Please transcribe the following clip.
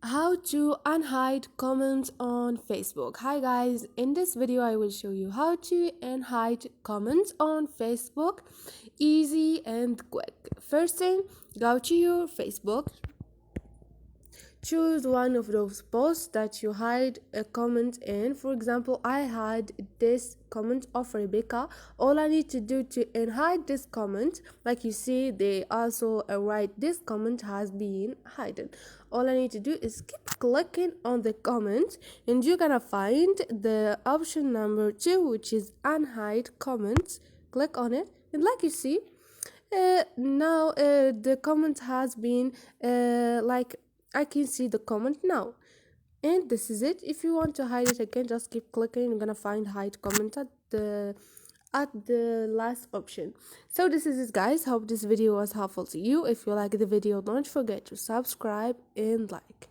How to unhide comments on Facebook. Hi guys, in this video I will show you how to unhide comments on Facebook, easy and quick. First thing, go to your Facebook, choose one of those posts that you hide a comment in. For example, I hide this comment of Rebecca. All I need to do to unhide this comment, like you see they also write this comment has been hidden. All I need to do is keep clicking on the comment and you're gonna find the option number 2, which is unhide comments. Click on it and like you see, now the comment has been like I can see the comment now, and this is it. If you want to hide it again, just keep clicking. You're gonna find hide comment at the last option. So this is it guys. Hope this video was helpful to you. If you like the video, don't forget to subscribe and like.